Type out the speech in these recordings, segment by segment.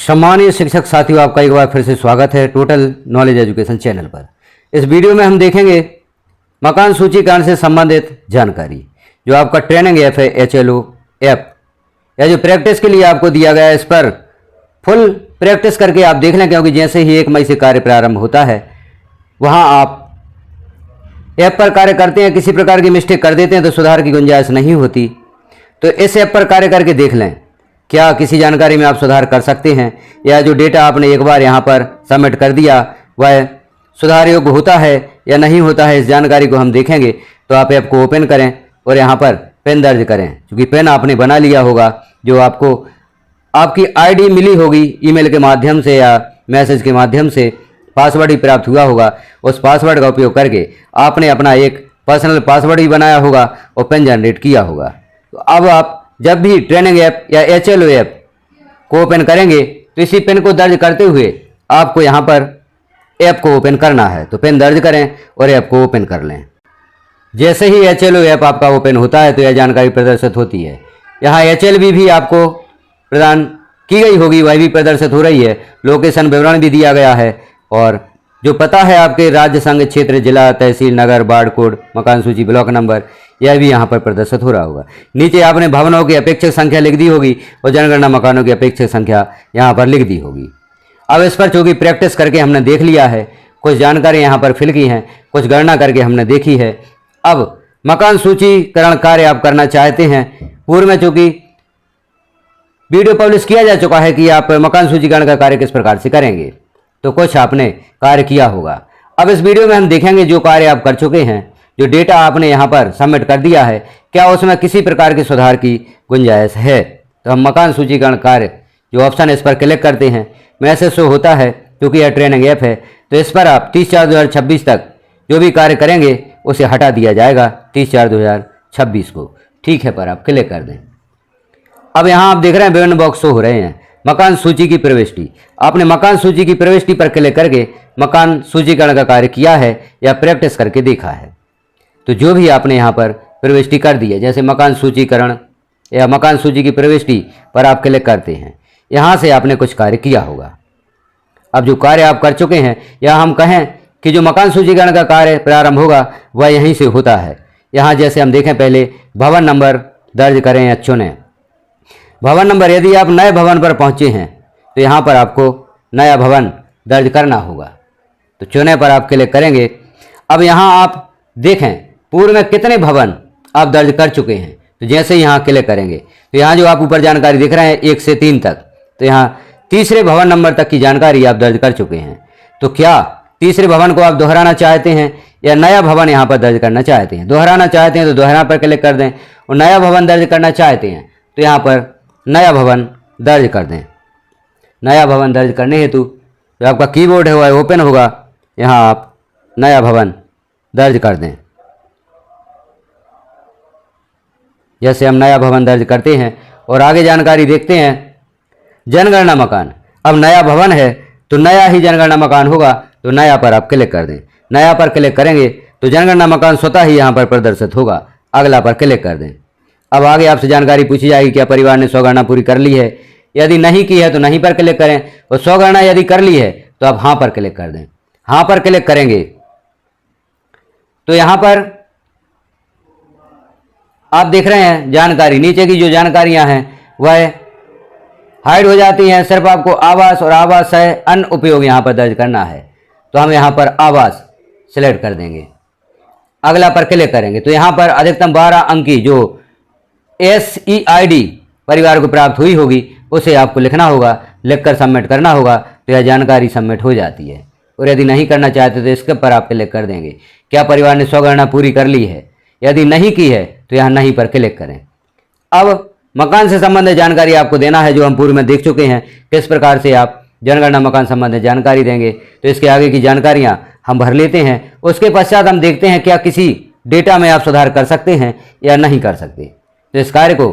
सम्मानीय शिक्षक साथियों, आपका एक बार फिर से स्वागत है टोटल नॉलेज एजुकेशन चैनल पर। इस वीडियो में हम देखेंगे मकान सूचीकरण से संबंधित जानकारी। जो आपका ट्रेनिंग ऐप है HLO ऐप, या जो प्रैक्टिस के लिए आपको दिया गया है, इस पर फुल प्रैक्टिस करके आप देख लें, क्योंकि जैसे ही 1 मई से कार्य प्रारंभ होता है वहाँ आप ऐप पर कार्य करते हैं, किसी प्रकार की मिस्टेक कर देते हैं तो सुधार की गुंजाइश नहीं होती। तो इस ऐप पर कार्य करके देख लें, क्या किसी जानकारी में आप सुधार कर सकते हैं, या जो डेटा आपने एक बार यहाँ पर सबमिट कर दिया वह सुधार योग्य होता है या नहीं होता है। इस जानकारी को हम देखेंगे। तो आप ऐप को ओपन करें और यहाँ पर पेन दर्ज करें, क्योंकि पेन आपने बना लिया होगा, जो आपको आपकी ID मिली होगी ईमेल के माध्यम से या मैसेज के माध्यम से, पासवर्ड ही प्राप्त हुआ होगा। उस पासवर्ड का उपयोग करके आपने अपना एक पर्सनल पासवर्ड भी बनाया होगा और पेन जनरेट किया होगा। तो अब आप जब भी ट्रेनिंग ऐप या HLO ऐप को ओपन करेंगे तो इसी पेन को दर्ज करते हुए आपको यहाँ पर ऐप को ओपन करना है। तो पेन दर्ज करें और ऐप को ओपन कर लें। जैसे ही HLO ऐप आपका ओपन होता है तो यह जानकारी प्रदर्शित होती है। यहाँ HLB भी आपको प्रदान की गई होगी, वह भी प्रदर्शित हो रही है। लोकेशन विवरण भी दिया गया है और जो पता है आपके राज्य, संघ, क्षेत्र, जिला, तहसील, नगर, वार्ड कोड, मकान सूची, ब्लॉक नंबर, यह भी यहाँ पर प्रदर्शित हो रहा होगा। नीचे आपने भवनों की अपेक्षित संख्या लिख दी होगी और जनगणना मकानों की अपेक्षित संख्या यहाँ पर लिख दी होगी। अब इस पर चूँकि प्रैक्टिस करके हमने देख लिया है, कुछ जानकारी यहाँ पर फिल की हैं, कुछ गणना करके हमने देखी है। अब मकान सूचीकरण कार्य आप करना चाहते हैं। पूर्व में चूँकि वीडियो पब्लिश किया जा चुका है कि आप मकान सूचीकरण का कार्य किस प्रकार से करेंगे, तो कुछ आपने कार्य किया होगा। अब इस वीडियो में हम देखेंगे जो कार्य आप कर चुके हैं, जो डेटा आपने यहाँ पर सबमिट कर दिया है, क्या उसमें किसी प्रकार के सुधार की गुंजाइश है। तो हम मकान सूचीकरण कार्य जो ऑप्शन है इस पर क्लिक करते हैं। मैसेज शो होता है, क्योंकि यह ट्रेनिंग ऐप है, तो इस पर आप 30/4/2026 तक जो भी कार्य करेंगे उसे हटा दिया जाएगा 30/4/2026 को। ठीक है पर आप क्लिक कर दें। अब यहाँ आप देख रहे हैं विभिन्न बॉक्स शो हो रहे हैं। मकान सूची की प्रविष्टि, आपने मकान सूची की प्रविष्टि पर क्लिक करके मकान सूचीकरण का कार्य किया है या प्रैक्टिस करके देखा है। तो जो भी आपने यहाँ पर प्रविष्टि कर दी है, जैसे मकान सूचीकरण या मकान सूची की प्रविष्टि पर आप क्लिक करते हैं, यहाँ से आपने कुछ कार्य किया होगा। अब जो कार्य आप कर चुके हैं, या हम कहें कि जो मकान सूचीकरण का कार्य प्रारंभ होगा वह यहीं से होता है। यहाँ जैसे हम देखें, पहले भवन नंबर दर्ज करें या चुनें। भवन नंबर, यदि आप नए भवन पर पहुँचे हैं तो यहाँ पर आपको नया भवन दर्ज करना होगा। तो चुने पर आप क्लिक करेंगे। अब यहाँ आप देखें पूर्व में कितने भवन आप दर्ज कर चुके हैं। तो जैसे यहाँ क्लिक करेंगे तो यहाँ जो आप ऊपर जानकारी दिख रहे हैं 1 से 3 तक, तो यहाँ तीसरे भवन नंबर तक की जानकारी आप दर्ज कर चुके हैं। तो क्या तीसरे भवन को आप दोहराना चाहते हैं या नया भवन यहाँ पर दर्ज करना चाहते हैं। दोहराना चाहते हैं तो दोहरा पर क्लिक कर दें, और नया भवन दर्ज करना चाहते हैं तो यहाँ पर नया भवन दर्ज कर दें। नया भवन दर्ज करने हेतु जो आपका कीबोर्ड है वह ओपन होगा, यहाँ आप नया भवन दर्ज कर दें। जैसे हम नया भवन दर्ज करते हैं और आगे जानकारी देखते हैं। जनगणना मकान, अब नया भवन है तो नया ही जनगणना मकान होगा, तो नया पर आप क्लिक कर दें। नया पर क्लिक करेंगे तो जनगणना मकान स्वतः ही यहाँ पर प्रदर्शित होगा। अगला पर क्लिक कर दें। अब आगे आपसे जानकारी पूछी जाएगी, क्या परिवार ने स्वगणना पूरी कर ली है। यदि नहीं की है तो नहीं पर क्लिक करें, और स्वगणना यदि कर ली है तो आप हाँ पर क्लिक कर दें। हाँ पर क्लिक करेंगे तो यहाँ पर आप देख रहे हैं जानकारी, नीचे की जो जानकारियाँ हैं वह हाइड हो जाती हैं। सिर्फ आपको आवास और आवास है अन्य उपयोग यहाँ पर दर्ज करना है। तो हम यहाँ पर आवास सिलेक्ट कर देंगे। अगला पर क्लिक करेंगे तो यहाँ पर अधिकतम 12 अंक की जो SEID परिवार को प्राप्त हुई होगी उसे आपको लिखना होगा, लिखकर सबमिट करना होगा। तो यह जानकारी सबमिट हो जाती है। और यदि नहीं करना चाहते तो इसके पर आप क्लिक कर देंगे, क्या परिवार ने स्वगणना पूरी कर ली है। यदि नहीं की है तो यहाँ नहीं पर क्लिक करें। अब मकान से संबंधित जानकारी आपको देना है, जो हम पूर्व में देख चुके हैं किस प्रकार से आप जनगणना मकान संबंधित जानकारी देंगे। तो इसके आगे की जानकारियाँ हम भर लेते हैं। उसके पश्चात हम देखते हैं क्या किसी डेटा में आप सुधार कर सकते हैं या नहीं कर सकते। तो इस कार्य को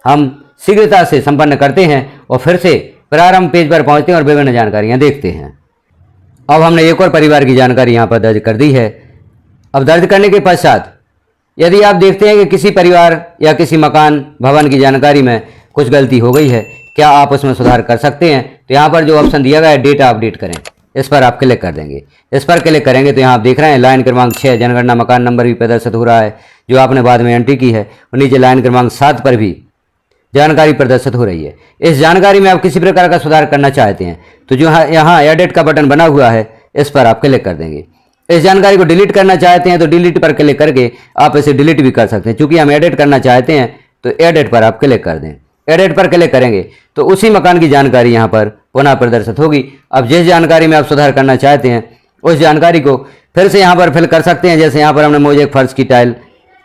हम शीघ्रता से संपन्न करते हैं और फिर से प्रारंभ पेज पर पहुंचते हैं और विभिन्न जानकारियां देखते हैं। अब हमने एक और परिवार की जानकारी यहाँ पर दर्ज कर दी है। अब दर्ज करने के पश्चात यदि आप देखते हैं कि किसी परिवार या किसी मकान भवन की जानकारी में कुछ गलती हो गई है, क्या आप उसमें सुधार कर सकते हैं। तो यहाँ पर जो ऑप्शन दिया गया है डेटा अपडेट करें, इस पर आप क्लिक कर देंगे। इस पर क्लिक करेंगे तो यहाँ आप देख रहे हैं लाइन क्रमांक 6 जनगणना मकान नंबर भी प्रदर्शित हो रहा है जो आपने बाद में एंट्री की है, और नीचे लाइन क्रमांक 7 पर भी जानकारी प्रदर्शित हो रही है। इस जानकारी में आप किसी प्रकार का सुधार करना चाहते हैं तो जो यहाँ एडिट का बटन बना हुआ है इस पर आप क्लिक कर देंगे। इस जानकारी को डिलीट करना चाहते हैं तो डिलीट पर क्लिक करके आप इसे डिलीट भी कर सकते हैं। चूंकि हम एडिट करना चाहते हैं तो एडिट पर आप क्लिक कर दें। एडिट पर क्लिक करेंगे तो उसी मकान की जानकारी यहाँ पर पुनः प्रदर्शित होगी। अब जिस जानकारी में आप सुधार करना चाहते हैं उस जानकारी को फिर से यहाँ पर फिल कर सकते हैं। जैसे यहाँ पर हमने मोज़ेक फर्श की टाइल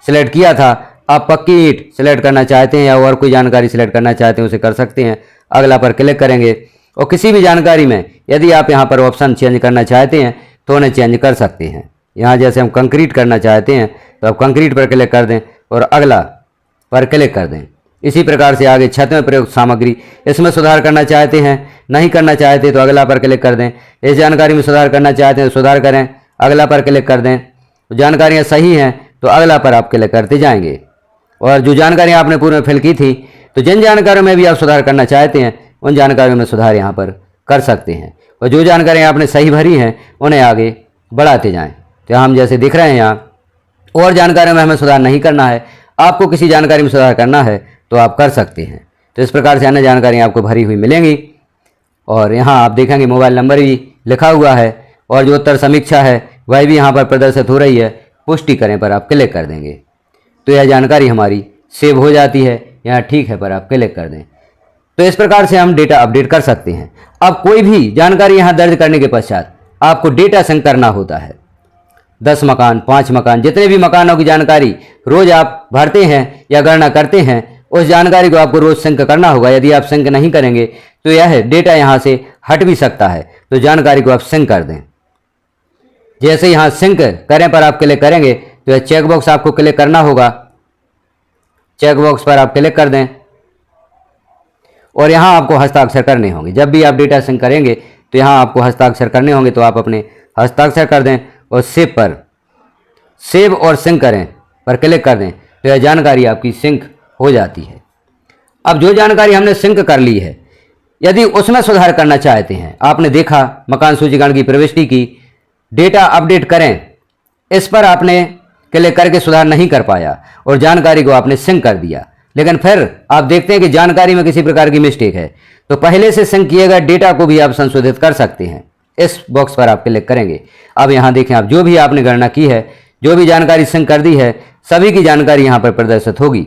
सिलेक्ट किया था, आप पक्की ईंट सिलेक्ट करना चाहते हैं या और कोई जानकारी सिलेक्ट करना चाहते हैं उसे कर सकते हैं। अगला पर क्लिक करेंगे और किसी भी जानकारी में यदि आप यहाँ पर ऑप्शन चेंज करना चाहते हैं तो उन्हें चेंज कर सकते हैं। यहाँ जैसे हम कंक्रीट करना चाहते हैं तो आप कंक्रीट पर क्लिक कर दें और अगला पर क्लिक कर दें। इसी प्रकार से आगे छत में प्रयुक्त सामग्री, इसमें सुधार करना चाहते हैं, नहीं करना चाहते तो अगला पर क्लिक कर दें। इस जानकारी में सुधार करना चाहते हैं तो सुधार करें, अगला पर क्लिक कर दें। जानकारियाँ सही हैं तो अगला पर आप क्लिक करते जाएंगे। और जो जानकारियाँ आपने पूर्व में फिल की थी तो जिन जानकारियों में भी आप सुधार करना चाहते हैं उन जानकारियों में सुधार यहाँ पर कर सकते हैं, और जो जानकारियाँ आपने सही भरी हैं उन्हें आगे बढ़ाते जाएं। तो हम जैसे दिख रहे हैं यहाँ और जानकारियों में हमें सुधार नहीं करना है, आपको किसी जानकारी में सुधार करना है तो आप कर सकते हैं। तो इस प्रकार से अन्य जानकारियाँ आपको भरी हुई मिलेंगी। और यहाँ आप देखेंगे मोबाइल नंबर भी लिखा हुआ है और जो उत्तर समीक्षा है वह भी यहाँ पर प्रदर्शित हो रही है। पुष्टि करें पर आप क्लिक कर देंगे तो यह जानकारी हमारी सेव हो जाती है। यहाँ ठीक है पर आप क्लिक कर दें। तो इस प्रकार से हम डेटा अपडेट कर सकते हैं। अब कोई भी जानकारी यहाँ दर्ज करने के पश्चात आपको डेटा संक करना होता है। 10 मकान, 5 मकान, जितने भी मकानों की जानकारी रोज आप भरते हैं या गणना करते हैं उस जानकारी को आपको रोज सिंक करना होगा। यदि आप सिंक नहीं करेंगे तो यह डेटा यहाँ से हट भी सकता है। तो जानकारी को आप सिंक कर दें। जैसे यहाँ सिंक करें पर आप क्लिक करेंगे तो यह चेकबॉक्स आपको क्लिक करना होगा। चेकबॉक्स पर आप क्लिक कर दें और यहाँ आपको हस्ताक्षर करने होंगे। जब भी आप डेटा सिंक करेंगे तो यहाँ आपको हस्ताक्षर करने होंगे, तो आप अपने हस्ताक्षर कर दें और सेव पर सेव और सिंक करें पर क्लिक कर दें तो यह जानकारी आपकी सिंक हो जाती है। अब जो जानकारी हमने सिंक कर ली है यदि उसमें सुधार करना चाहते हैं, आपने देखा मकान सूचीकरण की प्रविष्टि की, डेटा अपडेट करें, इस पर आपने क्लिक करके सुधार नहीं कर पाया और जानकारी को आपने सिंक कर दिया, लेकिन फिर आप देखते हैं कि जानकारी में किसी प्रकार की मिस्टेक है तो पहले से सिंक किए गए डेटा को भी आप संशोधित कर सकते हैं। इस बॉक्स पर आप क्लिक करेंगे। अब यहाँ देखें, आप जो भी आपने गणना की है, जो भी जानकारी सिंक कर दी है, सभी की जानकारी यहाँ पर प्रदर्शित होगी।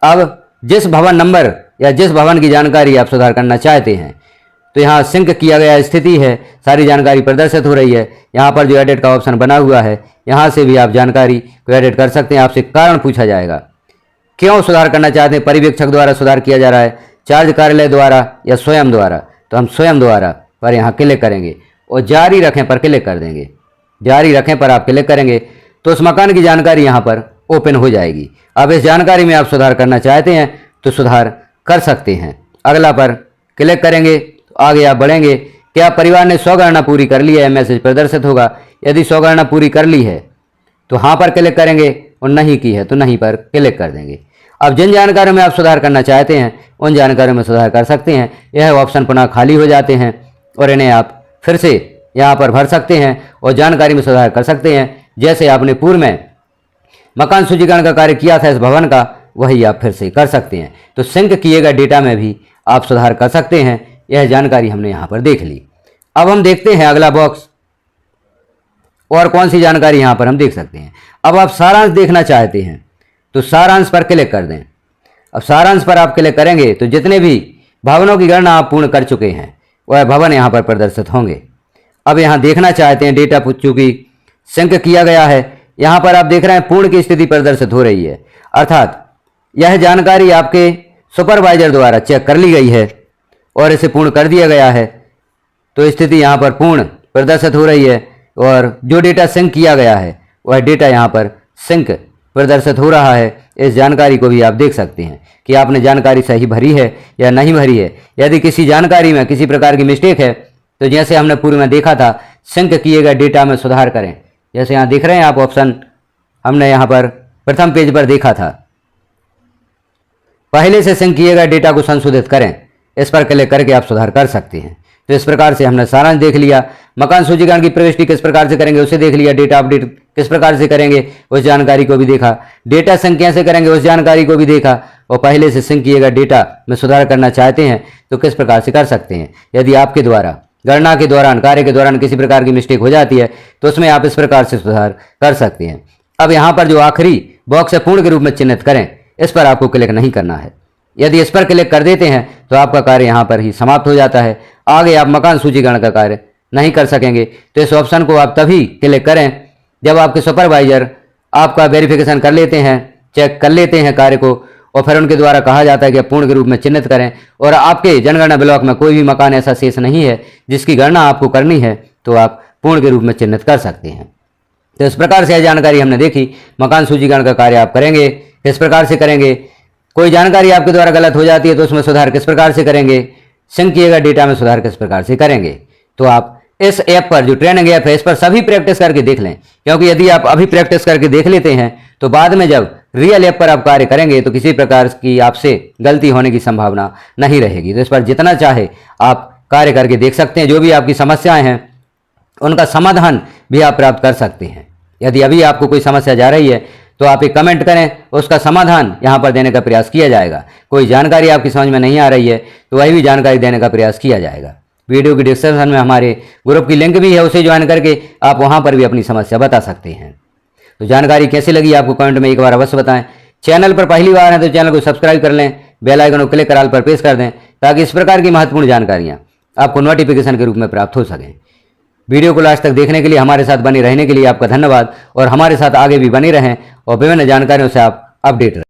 अब जिस भवन नंबर या जिस भवन की जानकारी आप सुधार करना चाहते हैं तो यहाँ सिंक किया गया स्थिति है, सारी जानकारी प्रदर्शित हो रही है। यहाँ पर जो एडिट का ऑप्शन बना हुआ है यहाँ से भी आप जानकारी को एडिट कर सकते हैं। आपसे कारण पूछा जाएगा, क्यों सुधार करना चाहते हैं, पर्यवेक्षक द्वारा सुधार किया जा रहा है, चार्ज कार्यालय द्वारा या स्वयं द्वारा, तो हम स्वयं द्वारा पर यहाँ क्लिक करेंगे और जारी रखें पर क्लिक कर देंगे। जारी रखें पर आप क्लिक करेंगे तो उस मकान की जानकारी यहाँ पर ओपन हो जाएगी। अब इस जानकारी में आप सुधार करना चाहते हैं तो सुधार कर सकते हैं। अगला पर क्लिक करेंगे तो आगे आप बढ़ेंगे। क्या परिवार ने 100 गणना पूरी कर ली है, मैसेज प्रदर्शित होगा। यदि 100 गणना पूरी कर ली है तो हाँ पर क्लिक करेंगे और नहीं की है तो नहीं पर क्लिक कर देंगे। अब जिन जानकारियों में आप सुधार करना चाहते हैं उन जानकारियों में सुधार कर सकते हैं। यह ऑप्शन पुनः खाली हो जाते हैं और इन्हें आप फिर से यहाँ पर भर सकते हैं और जानकारी में सुधार कर सकते हैं। जैसे आपने पूर्व में मकान सूचीकरण का कार्य किया था इस भवन का, वही आप फिर से कर सकते हैं। तो सिंक किए गए डेटा में भी आप सुधार कर सकते हैं। यह जानकारी हमने यहाँ पर देख ली। अब हम देखते हैं अगला बॉक्स और कौन सी जानकारी यहाँ पर हम देख सकते हैं। अब आप सारांश देखना चाहते हैं तो सारांश पर क्लिक कर दें। अब सारांश पर आप क्लिक करेंगे तो जितने भी भवनों की गणना आप पूर्ण कर चुके हैं वह भवन यहाँ पर प्रदर्शित होंगे। अब यहाँ देखना चाहते हैं डेटा चूंकि सिंक किया गया है, यहाँ पर आप देख रहे हैं पूर्ण की स्थिति प्रदर्शित हो रही है, अर्थात यह जानकारी आपके सुपरवाइजर द्वारा चेक कर ली गई है और इसे पूर्ण कर दिया गया है। तो स्थिति यहाँ पर पूर्ण प्रदर्शित हो रही है और जो डेटा सिंक किया गया है वह डेटा यहाँ पर सिंक प्रदर्शित हो रहा है। इस जानकारी को भी आप देख सकते हैं कि आपने जानकारी सही भरी है या नहीं भरी है। यदि किसी जानकारी में किसी प्रकार की मिस्टेक है तो जैसे हमने पूर्व में देखा था सिंक किए गए डेटा में सुधार करें, जैसे यहाँ दिख रहे हैं आप ऑप्शन, हमने यहाँ पर प्रथम पेज पर देखा था, पहले से सिंक किए गए डेटा को संशोधित करें। इस पर क्लिक करके आप सुधार कर सकते हैं। तो इस प्रकार से हमने सारांश देख लिया, मकान सूचीकरण की प्रविष्टि किस प्रकार से करेंगे उसे देख लिया, डेटा अपडेट किस प्रकार से करेंगे उस जानकारी को भी देखा, डेटा सिंक कैसे करेंगे उस जानकारी को भी देखा, और पहले से सिंक किए गए डेटा में सुधार करना चाहते हैं तो किस प्रकार से कर सकते हैं। यदि आपके द्वारा गणना के दौरान, कार्य के दौरान किसी प्रकार की मिस्टेक हो जाती है तो उसमें आप इस प्रकार से सुधार कर सकते हैं। अब यहाँ पर जो आखिरी बॉक्स है पूर्ण के रूप में चिन्हित करें, इस पर आपको क्लिक नहीं करना है। यदि इस पर क्लिक कर देते हैं तो आपका कार्य यहाँ पर ही समाप्त हो जाता है। आगे आप मकान सूचीकरण का कार्य नहीं कर सकेंगे। तो इस ऑप्शन को आप तभी क्लिक करें जब आपके सुपरवाइजर आपका वेरिफिकेशन कर लेते हैं, चेक कर लेते हैं कार्य को, और फिर उनके द्वारा कहा जाता है कि पूर्ण के रूप में चिन्हित करें और आपके जनगणना ब्लॉक में कोई भी मकान ऐसा शेष नहीं है जिसकी गणना आपको करनी है, तो आप पूर्ण के रूप में चिन्हित कर सकते हैं। तो इस प्रकार से यह जानकारी हमने देखी। मकान सूचीकरण का कार्य आप करेंगे, किस प्रकार से करेंगे, कोई जानकारी आपके द्वारा गलत हो जाती है तो उसमें सुधार किस प्रकार से करेंगे, सिंक किए गए डेटा में सुधार किस प्रकार से करेंगे। तो आप इस ऐप पर, जो ट्रेनिंग ऐप है, इस पर सभी प्रैक्टिस करके देख लें, क्योंकि यदि आप अभी प्रैक्टिस करके देख लेते हैं तो बाद में जब रियल ऐप पर आप कार्य करेंगे तो किसी प्रकार की आपसे गलती होने की संभावना नहीं रहेगी। तो इस पर जितना चाहे आप कार्य करके देख सकते हैं। जो भी आपकी समस्याएं हैं उनका समाधान भी आप प्राप्त कर सकते हैं। यदि अभी आपको कोई समस्या जा रही है तो आप एक कमेंट करें, उसका समाधान यहाँ पर देने का प्रयास किया जाएगा। कोई जानकारी आपकी समझ में नहीं आ रही है तो वही भी जानकारी देने का प्रयास किया जाएगा। वीडियो की डिस्क्रिप्शन में हमारे ग्रुप की लिंक भी है, उसे ज्वाइन करके आप वहाँ पर भी अपनी समस्या बता सकते हैं। तो जानकारी कैसी लगी आपको कमेंट में एक बार अवश्य बताएं। चैनल पर पहली बार है तो चैनल को सब्सक्राइब कर लें, बेल आइकन को क्लिक कर ऑल पर प्रेस कर दें ताकि इस प्रकार की महत्वपूर्ण जानकारियाँ आपको नोटिफिकेशन के रूप में प्राप्त हो सकें। वीडियो को लास्ट तक देखने के लिए, हमारे साथ बने रहने के लिए आपका धन्यवाद, और हमारे साथ आगे भी बने रहें और विभिन्न जानकारियों से आप अपडेट रहें।